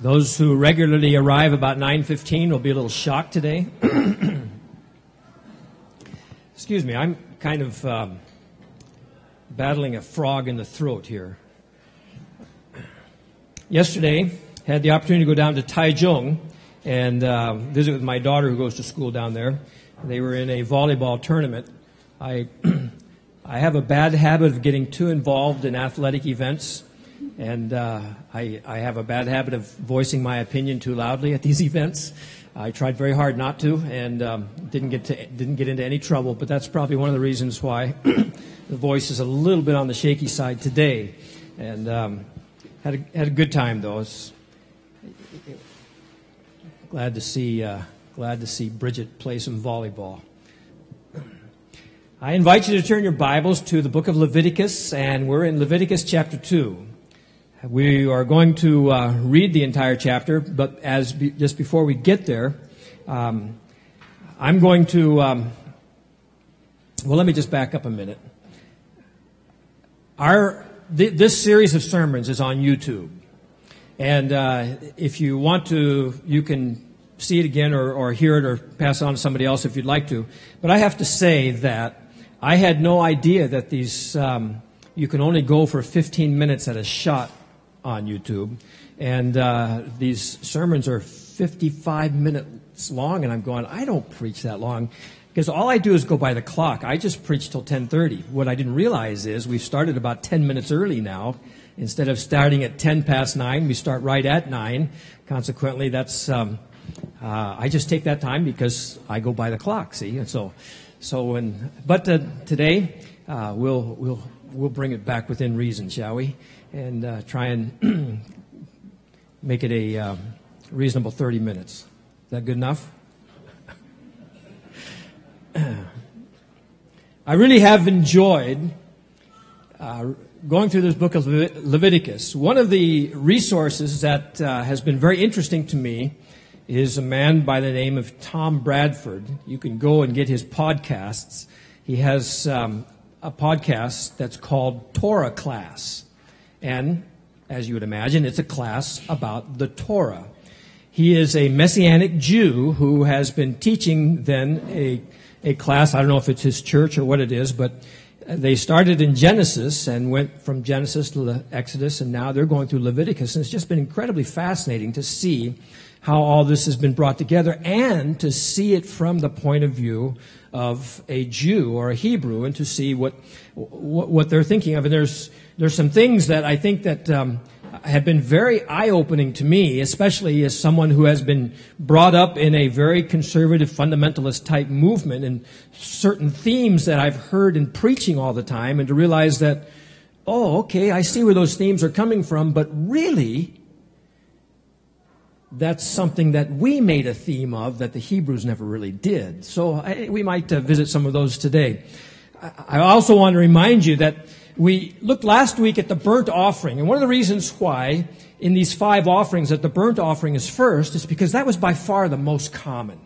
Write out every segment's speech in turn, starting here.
Those who regularly arrive about 9:15 will be a little shocked today. Excuse me, I'm kind of battling a frog in the throat here. Yesterday, had the opportunity to go down to Taichung and visit with my daughter who goes to school down there. They were in a volleyball tournament. I have a bad habit of getting too involved in athletic events, and I have a bad habit of voicing my opinion too loudly at these events. I tried very hard not to, and didn't get into any trouble. But that's probably one of the reasons why the voice is a little bit on the shaky side today. And had a good time though. Glad to see Bridget play some volleyball. I invite you to turn your Bibles to the book of Leviticus, and we're in Leviticus chapter 2. We are going to read the entire chapter, but just before we get there, I'm going to, let me just back up a minute. This series of sermons is on YouTube, and if you want to, you can see it again or hear it or pass it on to somebody else if you'd like to. But I have to say that I had no idea that these you can only go for 15 minutes at a shot on YouTube, and these sermons are 55 minutes long, and I'm going, I don't preach that long, because all I do is go by the clock. I just preach till 10:30. What I didn't realize is we've started about 10 minutes early now. Instead of starting at 10 past 9, we start right at 9. Consequently, that's I just take that time because I go by the clock. See, and today we'll bring it back within reason, shall we? And try and make it a reasonable 30 minutes. Is that good enough? I really have enjoyed going through this book of Leviticus. One of the resources that has been very interesting to me is a man by the name of Tom Bradford. You can go and get his podcasts. He has a podcast that's called Torah Class. And, as you would imagine, it's a class about the Torah. He is a Messianic Jew who has been teaching then a class. I don't know if it's his church or what it is, but they started in Genesis and went from Genesis to Exodus, and now they're going through Leviticus. And it's just been incredibly fascinating to see how all this has been brought together and to see it from the point of view of a Jew or a Hebrew, and to see what they're thinking of. And there's some things that I think that have been very eye-opening to me, especially as someone who has been brought up in a very conservative fundamentalist type movement, and certain themes that I've heard in preaching all the time, and to realize that, oh, okay, I see where those themes are coming from, but really, that's something that we made a theme of that the Hebrews never really did. So we might visit some of those today. I also want to remind you that we looked last week at the burnt offering. And one of the reasons why in these 5 offerings that the burnt offering is first is because that was by far the most common.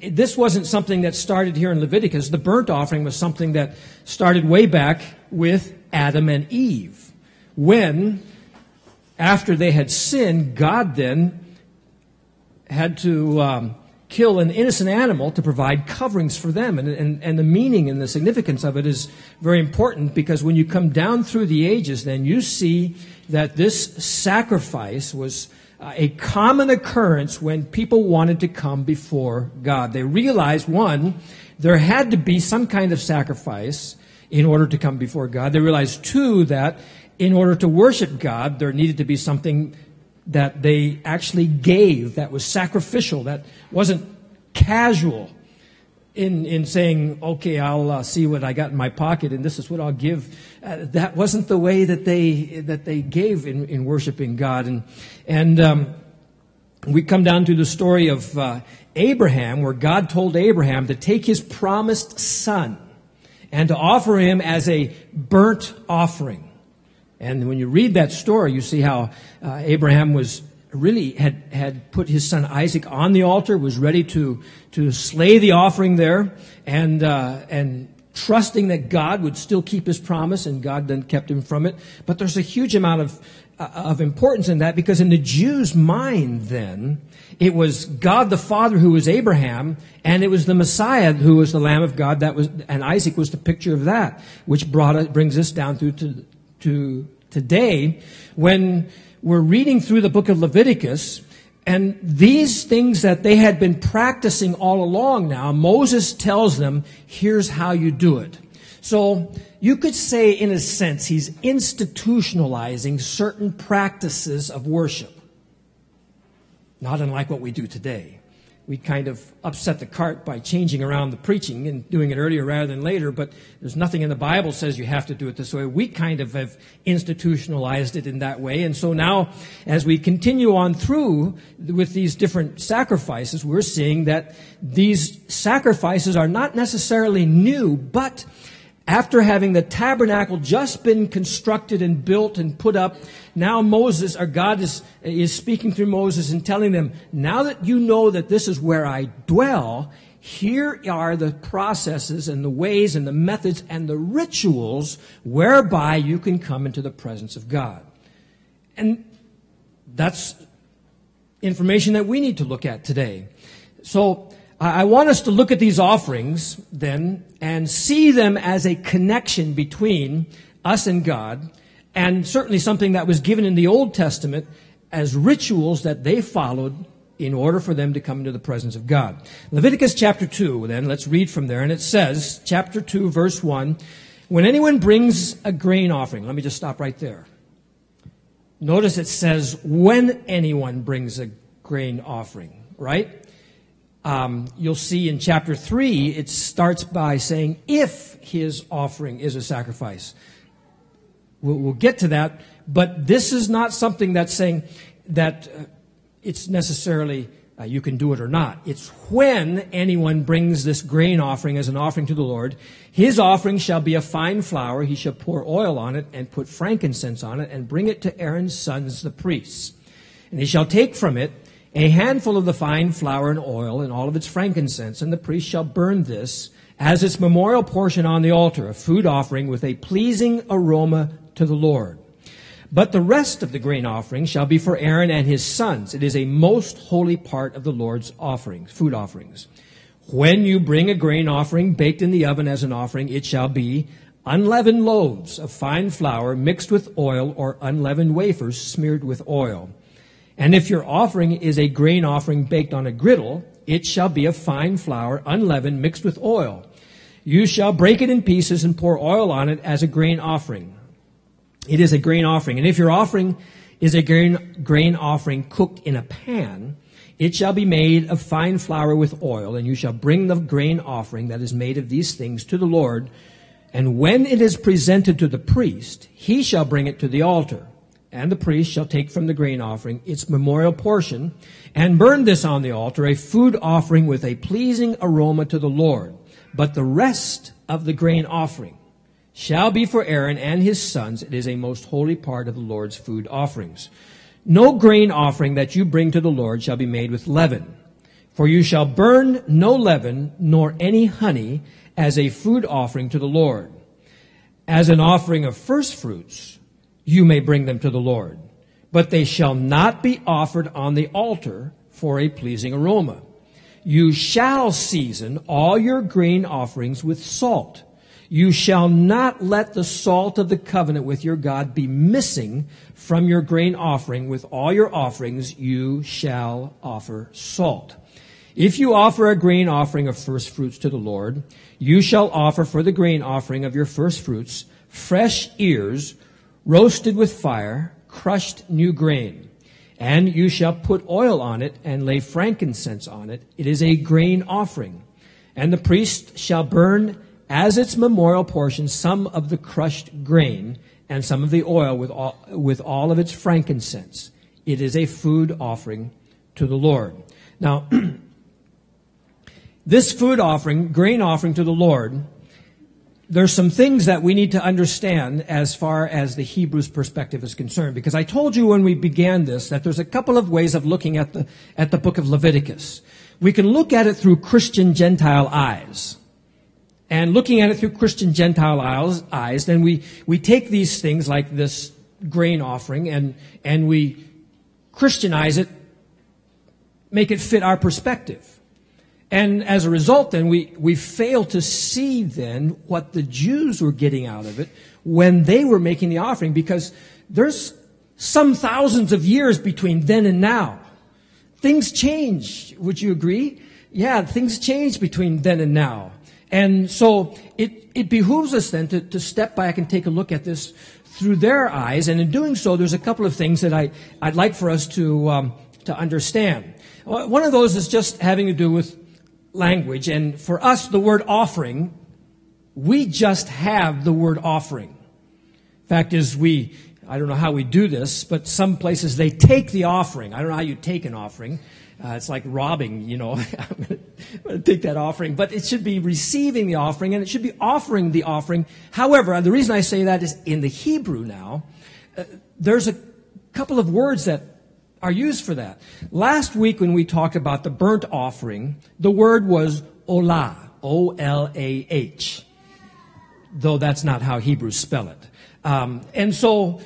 This wasn't something that started here in Leviticus. The burnt offering was something that started way back with Adam and Eve, when after they had sinned, God then had to kill an innocent animal to provide coverings for them. And the meaning and the significance of it is very important, because when you come down through the ages, then you see that this sacrifice was a common occurrence when people wanted to come before God. They realized, one, there had to be some kind of sacrifice in order to come before God. They realized, two, that in order to worship God, there needed to be something that they actually gave, that was sacrificial, that wasn't casual in saying, okay, I'll see what I got in my pocket and this is what I'll give. That wasn't the way that they gave in worshiping God. And we come down to the story of Abraham, where God told Abraham to take his promised son and to offer him as a burnt offering. And when you read that story, you see how Abraham was really had put his son Isaac on the altar, was ready to slay the offering there, and trusting that God would still keep his promise, and God then kept him from it. But there's a huge amount of of importance in that, because in the Jews' mind then, it was God the Father who was Abraham, and it was the Messiah who was the Lamb of God, and Isaac was the picture of that, which brings us down through to today, when we're reading through the book of Leviticus, and these things that they had been practicing all along now, Moses tells them, here's how you do it. So you could say, in a sense, he's institutionalizing certain practices of worship. Not unlike what we do today. We kind of upset the cart by changing around the preaching and doing it earlier rather than later, but there's nothing in the Bible says you have to do it this way. We kind of have institutionalized it in that way. And so now, as we continue on through with these different sacrifices, we're seeing that these sacrifices are not necessarily new, but after having the tabernacle just been constructed and built and put up, now Moses, or God is speaking through Moses and telling them, now that you know that this is where I dwell, here are the processes and the ways and the methods and the rituals whereby you can come into the presence of God. And that's information that we need to look at today. So I want us to look at these offerings then and see them as a connection between us and God, and certainly something that was given in the Old Testament as rituals that they followed in order for them to come into the presence of God. Leviticus chapter 2, then, let's read from there, and it says, chapter 2, verse 1, when anyone brings a grain offering, let me just stop right there. Notice it says, when anyone brings a grain offering, right? You'll see in chapter 3, it starts by saying, if his offering is a sacrifice. We'll get to that, but this is not something that's saying that it's necessarily you can do it or not. It's when anyone brings this grain offering as an offering to the Lord, his offering shall be a fine flour. He shall pour oil on it and put frankincense on it and bring it to Aaron's sons, the priests. And he shall take from it a handful of the fine flour and oil and all of its frankincense, and the priest shall burn this as its memorial portion on the altar, a food offering with a pleasing aroma to the Lord. But the rest of the grain offering shall be for Aaron and his sons. It is a most holy part of the Lord's offerings, food offerings. When you bring a grain offering baked in the oven as an offering, it shall be unleavened loaves of fine flour mixed with oil, or unleavened wafers smeared with oil. And if your offering is a grain offering baked on a griddle, it shall be of fine flour, unleavened, mixed with oil. You shall break it in pieces and pour oil on it as a grain offering. It is a grain offering. And if your offering is a grain offering cooked in a pan, it shall be made of fine flour with oil, and you shall bring the grain offering that is made of these things to the Lord. And when it is presented to the priest, he shall bring it to the altar. And the priest shall take from the grain offering its memorial portion and burn this on the altar, a food offering with a pleasing aroma to the Lord. But the rest of the grain offering shall be for Aaron and his sons. It is a most holy part of the Lord's food offerings. No grain offering that you bring to the Lord shall be made with leaven. For you shall burn no leaven nor any honey as a food offering to the Lord. As an offering of first fruits, you may bring them to the Lord, but they shall not be offered on the altar for a pleasing aroma. You shall season all your grain offerings with salt. You shall not let the salt of the covenant with your God be missing from your grain offering. With all your offerings you shall offer salt. If you offer a grain offering of first fruits to the Lord, you shall offer for the grain offering of your first fruits fresh ears, roasted with fire, crushed new grain. And you shall put oil on it and lay frankincense on it. It is a grain offering. And the priest shall burn as its memorial portion some of the crushed grain and some of the oil with all of its frankincense. It is a food offering to the Lord. Now, this food offering, grain offering to the Lord, there's some things that we need to understand as far as the Hebrews perspective is concerned. Because I told you when we began this that there's a couple of ways of looking at the book of Leviticus. We can look at it through Christian Gentile eyes. And looking at it through Christian Gentile eyes, then we take these things like this grain offering and we Christianize it, make it fit our perspective. And as a result, then, we fail to see then what the Jews were getting out of it when they were making the offering, because there's some thousands of years between then and now. Things change. Would you agree? Yeah, things change between then and now. And so it behooves us then to step back and take a look at this through their eyes. And in doing so, there's a couple of things that I'd like for us to understand. One of those is just having to do with language. And for us, the word offering, we just have the word offering. Fact is, I don't know how we do this, but some places they take the offering. I don't know how you take an offering. It's like robbing, I'm going to take that offering. But it should be receiving the offering, and it should be offering the offering. However, the reason I say that is in the Hebrew now, there's a couple of words that are used for that. Last week when we talked about the burnt offering, the word was olah, O-L-A-H, though that's not how Hebrews spell it. And so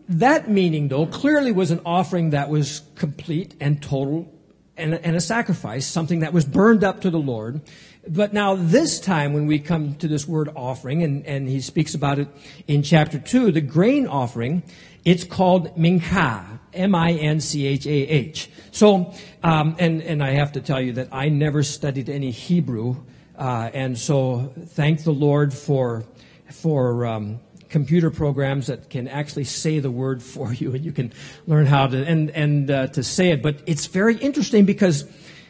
that meaning, though, clearly was an offering that was complete and total and a sacrifice, something that was burned up to the Lord. But now this time when we come to this word offering, and he speaks about it in chapter 2, the grain offering, it's called minchah, M-I-N-C-H-A-H. So, and I have to tell you that I never studied any Hebrew, and so thank the Lord for computer programs that can actually say the word for you, and you can learn how to to say it. But it's very interesting because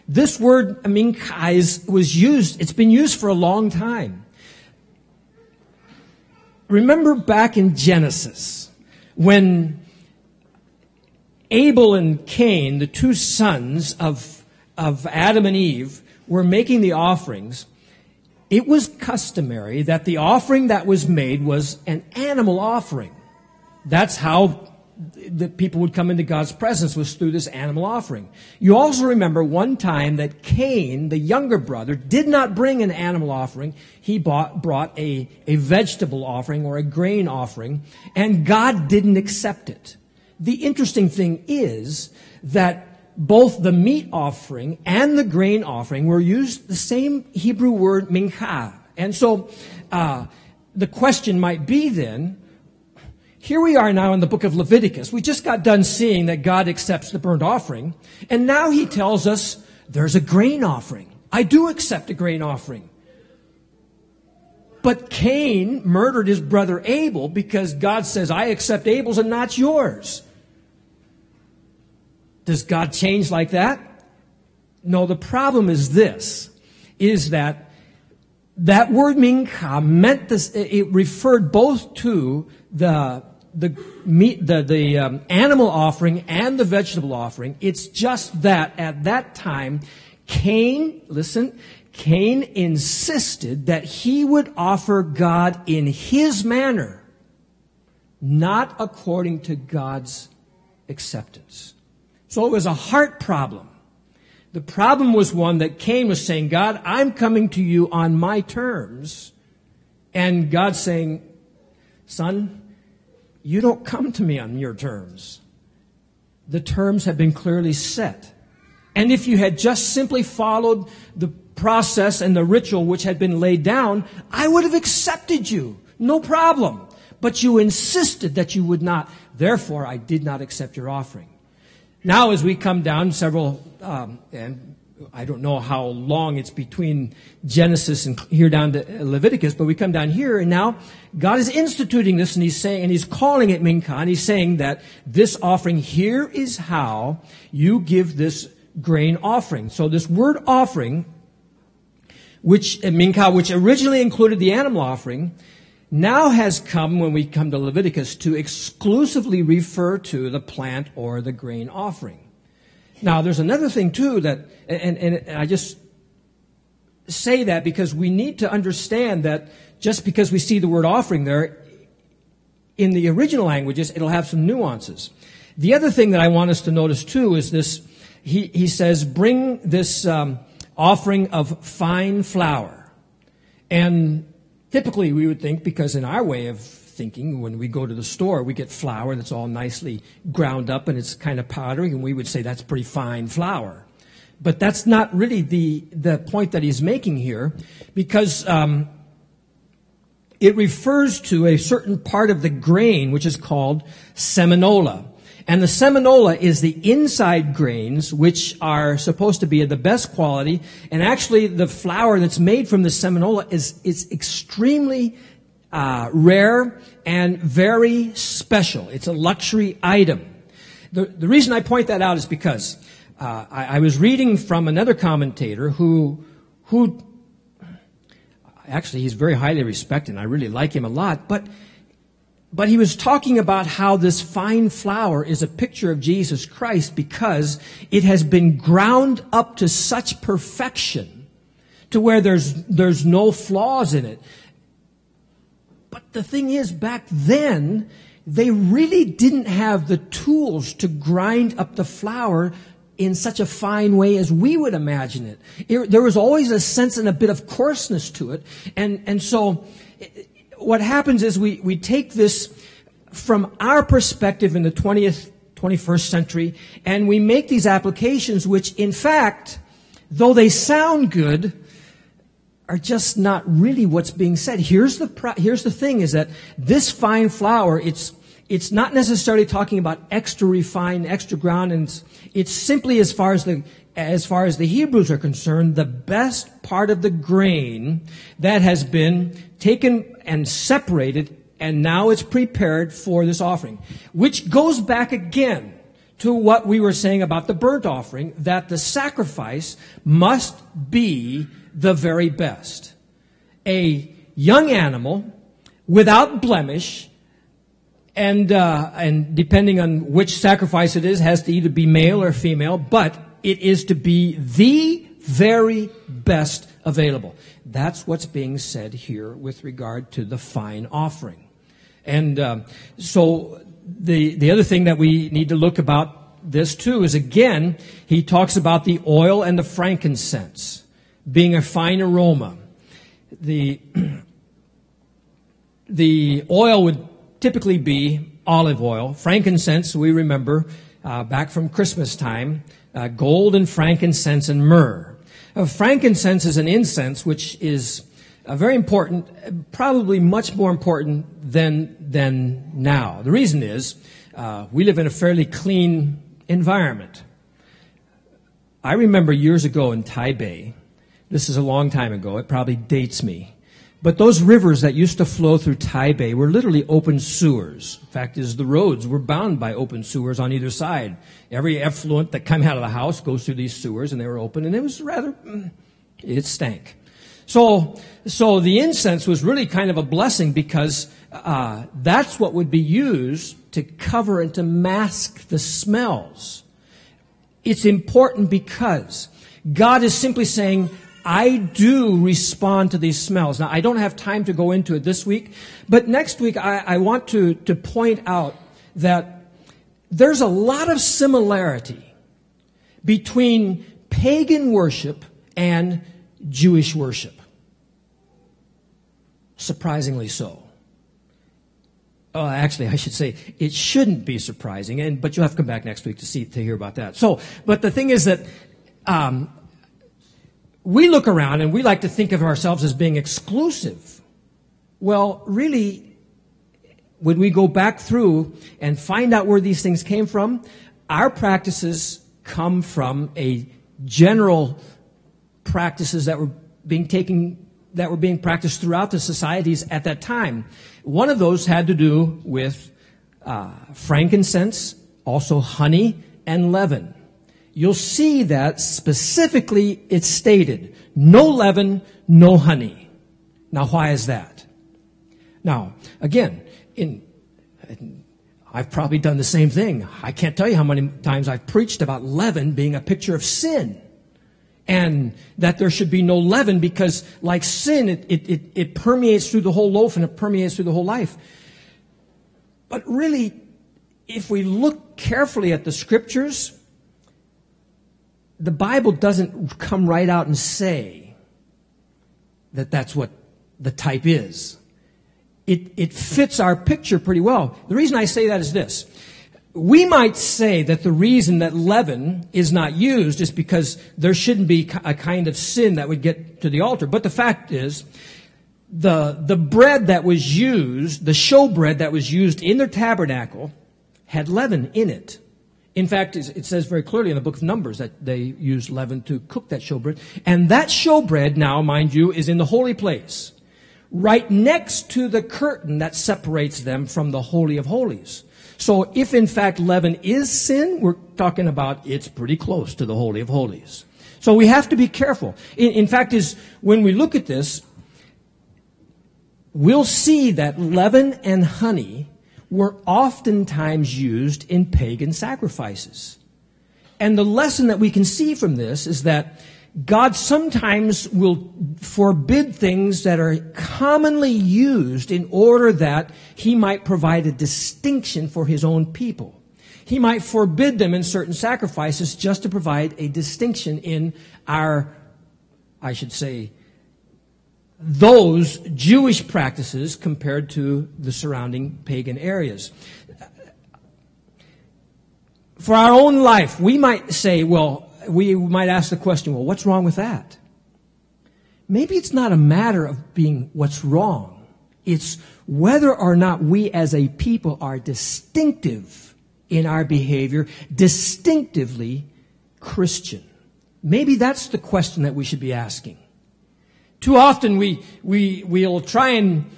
this word minchah was used. It's been used for a long time. Remember back in Genesis when Abel and Cain, the two sons of Adam and Eve, were making the offerings. It was customary that the offering that was made was an animal offering. That's how the people would come into God's presence, was through this animal offering. You also remember one time that Cain, the younger brother, did not bring an animal offering. He brought a vegetable offering or a grain offering, and God didn't accept it. The interesting thing is that both the meat offering and the grain offering were used the same Hebrew word minchah. And so the question might be then, here we are now in the book of Leviticus. We just got done seeing that God accepts the burnt offering. And now he tells us there's a grain offering. I do accept a grain offering. But Cain murdered his brother Abel because God says, I accept Abel's and not yours. Does God change like that? No, the problem is this, is that word minchah meant this, it referred both to the animal offering and the vegetable offering. It's just that at that time, Cain insisted that he would offer God in his manner, not according to God's acceptance. So it was a heart problem. The problem was one that Cain was saying, God, I'm coming to you on my terms. And God saying, son, you don't come to me on your terms. The terms have been clearly set. And if you had just simply followed the process and the ritual which had been laid down, I would have accepted you. No problem. But you insisted that you would not. Therefore, I did not accept your offering. Now, as we come down several, and I don't know how long it's between Genesis and here down to Leviticus, but we come down here, and now God is instituting this, and he's saying, and he's calling it minchah, and he's saying that this offering, here is how you give this grain offering. So this word offering, minchah, which originally included the animal offering, now has come, when we come to Leviticus, to exclusively refer to the plant or the grain offering. Now, there's another thing, too, that, and I just say that because we need to understand that just because we see the word offering there, in the original languages, it'll have some nuances. The other thing that I want us to notice, too, is this, he says, bring this offering of fine flour. And typically, we would think, because in our way of thinking when we go to the store, we get flour that's all nicely ground up and it's kind of powdery, and we would say that's pretty fine flour. But that's not really the point that he's making here, because it refers to a certain part of the grain which is called seminola. And the seminola is the inside grains, which are supposed to be of the best quality. And actually, the flour that's made from the seminola is extremely rare and very special. It's a luxury item. The reason I point that out is because I was reading from another commentator who actually he's very highly respected, and I really like him a lot, but he was talking about how this fine flour is a picture of Jesus Christ because it has been ground up to such perfection to where there's no flaws in it. But the thing is, back then, they really didn't have the tools to grind up the flour in such a fine way as we would imagine it. There was always a sense and a bit of coarseness to it. And so what happens is we take this from our perspective in the 21st century, and we make these applications which, in fact, though they sound good, are just not really what's being said. Here's the thing, is that this fine flour, it's not necessarily talking about extra refined, extra ground, and it's simply, as far as the Hebrews are concerned, the best part of the grain that has been taken and separated, and now it's prepared for this offering. Which goes back again to what we were saying about the burnt offering, that the sacrifice must be the very best. A young animal without blemish, and depending on which sacrifice it is, has to either be male or female, but it is to be the very best available. That's what's being said here with regard to the fine offering. And so the other thing that we need to look about this too is, again, he talks about the oil and the frankincense being a fine aroma. The oil would typically be olive oil. Frankincense, we remember back from Christmas time, gold and frankincense and myrrh. Frankincense is an incense which is very important, probably much more important than now. The reason is we live in a fairly clean environment. I remember years ago in Taipei, this is a long time ago, it probably dates me, but those rivers that used to flow through Taipei were literally open sewers. In fact, the roads were bound by open sewers on either side. Every effluent that came out of the house goes through these sewers, and they were open, and it was it stank. So the incense was really kind of a blessing, because that's what would be used to cover and to mask the smells. It's important because God is simply saying, I do respond to these smells. Now, I don't have time to go into it this week, but next week I want to point out that there's a lot of similarity between pagan worship and Jewish worship. Surprisingly so. Actually, I should say it shouldn't be surprising, but you'll have to come back next week to hear about that. But the thing is that we look around and we like to think of ourselves as being exclusive. Well, really, when we go back through and find out where these things came from, our practices come from a general practices that were being practiced throughout the societies at that time. One of those had to do with frankincense, also honey, and leaven. You'll see that specifically it's stated, no leaven, no honey. Now, why is that? Now, again, I've probably done the same thing. I can't tell you how many times I've preached about leaven being a picture of sin. And that there should be no leaven because, like sin, it permeates through the whole loaf and it permeates through the whole life. But really, if we look carefully at the Scriptures, the Bible doesn't come right out and say that that's what the type is. it fits our picture pretty well. The reason I say that is this. We might say that the reason that leaven is not used is because there shouldn't be a kind of sin that would get to the altar. But the fact is, the bread that was used, the showbread that was used in their tabernacle, had leaven in it. In fact, it says very clearly in the book of Numbers that they used leaven to cook that showbread. And that showbread now, mind you, is in the holy place, right next to the curtain that separates them from the Holy of Holies. So if in fact leaven is sin, we're talking about it's pretty close to the Holy of Holies. So we have to be careful. In fact, when we look at this, we'll see that leaven and honey were oftentimes used in pagan sacrifices. And the lesson that we can see from this is that God sometimes will forbid things that are commonly used in order that He might provide a distinction for His own people. He might forbid them in certain sacrifices just to provide a distinction in those Jewish practices compared to the surrounding pagan areas. For our own life, we might say, we might ask the question, what's wrong with that? Maybe it's not a matter of being what's wrong. It's whether or not we as a people are distinctive in our behavior, distinctively Christian. Maybe that's the question that we should be asking. Too often we'll try and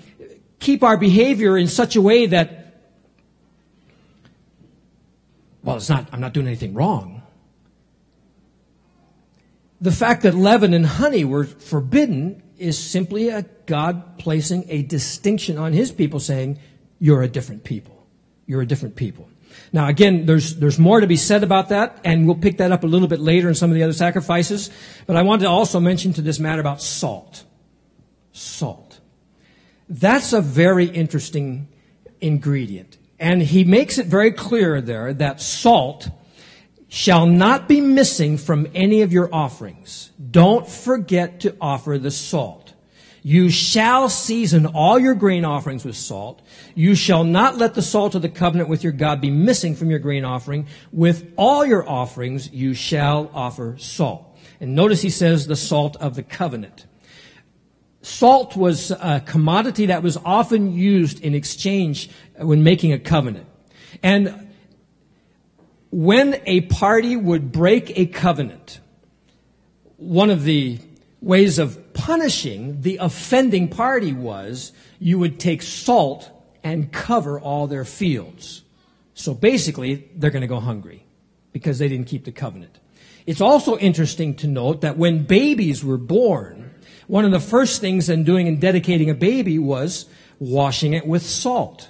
keep our behavior in such a way that, I'm not doing anything wrong. The fact that leaven and honey were forbidden is simply a God placing a distinction on His people, saying, you're a different people. You're a different people. Now, again, there's more to be said about that, and we'll pick that up a little bit later in some of the other sacrifices. But I wanted to also mention to this matter about salt. Salt. That's a very interesting ingredient. And He makes it very clear there that salt shall not be missing from any of your offerings. Don't forget to offer the salt. You shall season all your grain offerings with salt. You shall not let the salt of the covenant with your God be missing from your grain offering. With all your offerings you shall offer salt. And notice He says the salt of the covenant. Salt was a commodity that was often used in exchange when making a covenant. And when a party would break a covenant, one of the ways of punishing the offending party was you would take salt and cover all their fields. So basically, they're going to go hungry because they didn't keep the covenant. It's also interesting to note that when babies were born, one of the first things in doing and dedicating a baby was washing it with salt.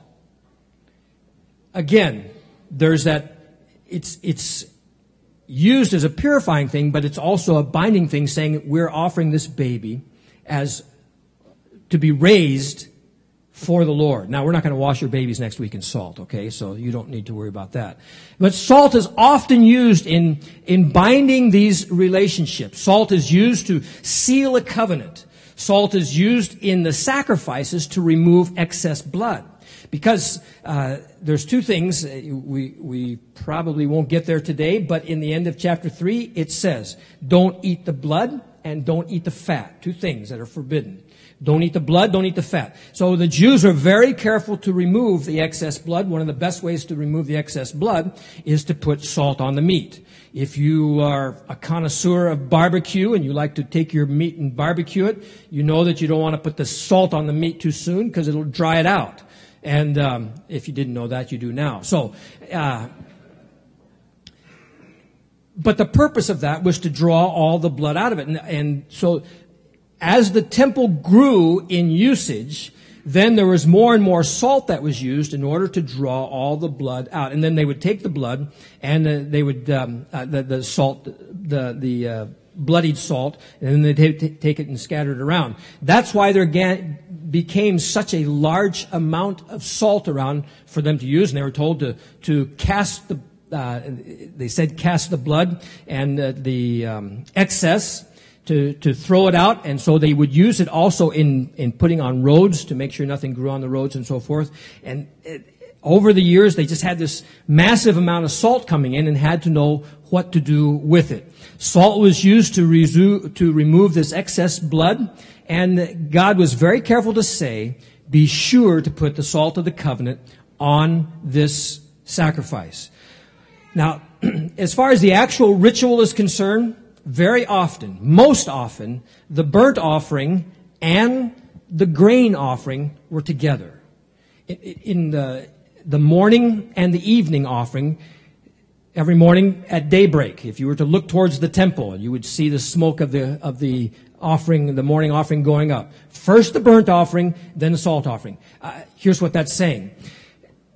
Again, there's that, it's used as a purifying thing, but it's also a binding thing, saying we're offering this baby as to be raised for the Lord. Now, we're not going to wash your babies next week in salt, okay? So you don't need to worry about that. But salt is often used in binding these relationships. Salt is used to seal a covenant. Salt is used in the sacrifices to remove excess blood. Because there's two things, we probably won't get there today, but in the end of chapter 3, it says, don't eat the blood and don't eat the fat. Two things that are forbidden. Don't eat the blood, don't eat the fat. So the Jews are very careful to remove the excess blood. One of the best ways to remove the excess blood is to put salt on the meat. If you are a connoisseur of barbecue and you like to take your meat and barbecue it, you know that you don't want to put the salt on the meat too soon because it'll dry it out. And if you didn't know that, you do now. So, but the purpose of that was to draw all the blood out of it. And so as the temple grew in usage, then there was more and more salt that was used in order to draw all the blood out. And then they would take the blood and they would, the salt, the bloodied salt, and then they'd take it and scatter it around. That's why there became such a large amount of salt around for them to use. And they were told to cast they said cast the blood and the excess to throw it out, and so they would use it also in putting on roads to make sure nothing grew on the roads and so forth. And over the years, they just had this massive amount of salt coming in and had to know what to do with it. Salt was used to remove this excess blood, and God was very careful to say, be sure to put the salt of the covenant on this sacrifice. Now, as far as the actual ritual is concerned, very often, most often, the burnt offering and the grain offering were together. In the morning and the evening offering, every morning at daybreak, if you were to look towards the temple, you would see the smoke of the offering, the morning offering going up. First the burnt offering, then the salt offering. Here's what that's saying.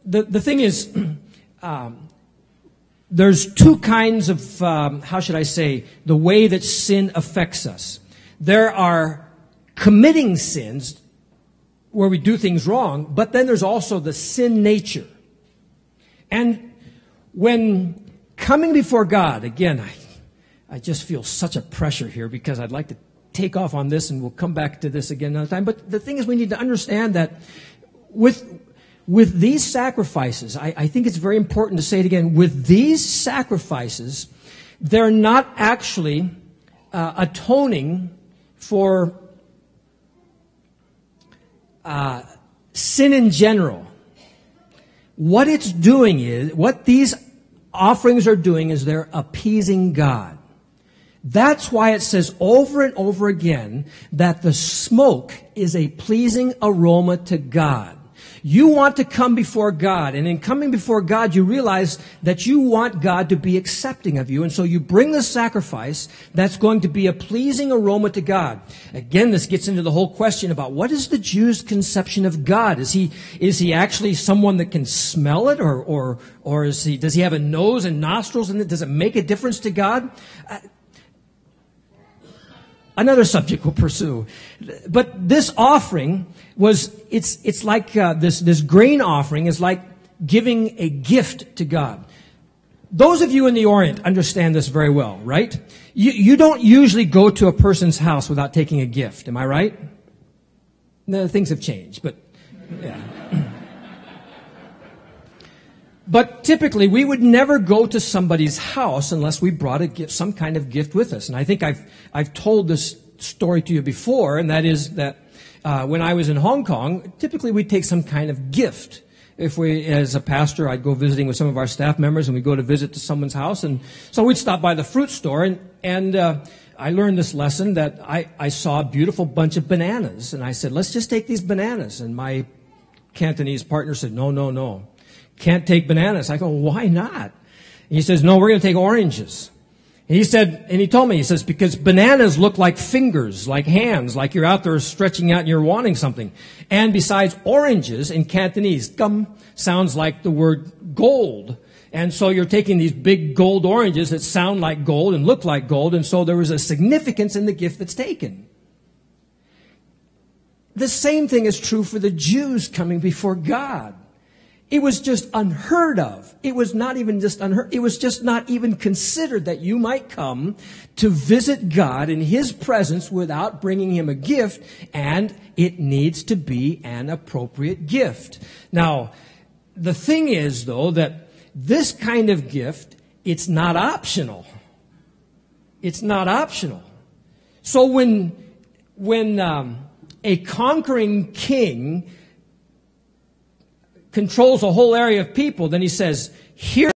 The thing is, there's two kinds of, the way that sin affects us. There are committing sins where we do things wrong, but then there's also the sin nature. And when coming before God, again, I just feel such a pressure here because I'd like to take off on this, and we'll come back to this again another time. But the thing is, we need to understand that with these sacrifices, I think it's very important to say it again, with these sacrifices, they're not actually atoning for sin in general. What these offerings are doing is they're appeasing God. That's why it says over and over again that the smoke is a pleasing aroma to God. You want to come before God, and in coming before God, you realize that you want God to be accepting of you, and so you bring the sacrifice that's going to be a pleasing aroma to God. Again, this gets into the whole question about what is the Jew's conception of God? Is he actually someone that can smell it, or does he have a nose and nostrils, and does it make a difference to God? Another subject we'll pursue. But this offering it's like this grain offering is like giving a gift to God. Those of you in the Orient understand this very well, right? You don't usually go to a person's house without taking a gift. Am I right? No, things have changed, but yeah. But typically, we would never go to somebody's house unless we brought a gift, some kind of gift with us. And I think I've told this story to you before, and that is that when I was in Hong Kong, typically we'd take some kind of gift. If as a pastor, I'd go visiting with some of our staff members, and we'd go to visit to someone's house, and so we'd stop by the fruit store, and I learned this lesson that I saw a beautiful bunch of bananas, and I said, let's just take these bananas. And my Cantonese partner said, no. Can't take bananas. I go, why not? And he says, no, we're going to take oranges. And he told me, because bananas look like fingers, like hands, like you're out there stretching out and you're wanting something. And besides, oranges in Cantonese, gum, sounds like the word gold. And so you're taking these big gold oranges that sound like gold and look like gold. And so there was a significance in the gift that's taken. The same thing is true for the Jews coming before God. It was just unheard of. It was not even just unheard. It was just not even considered that you might come to visit God in His presence without bringing Him a gift, and it needs to be an appropriate gift. Now, the thing is, though, that this kind of gift, it's not optional. It's not optional. So when a conquering king controls a whole area of people, then he says, here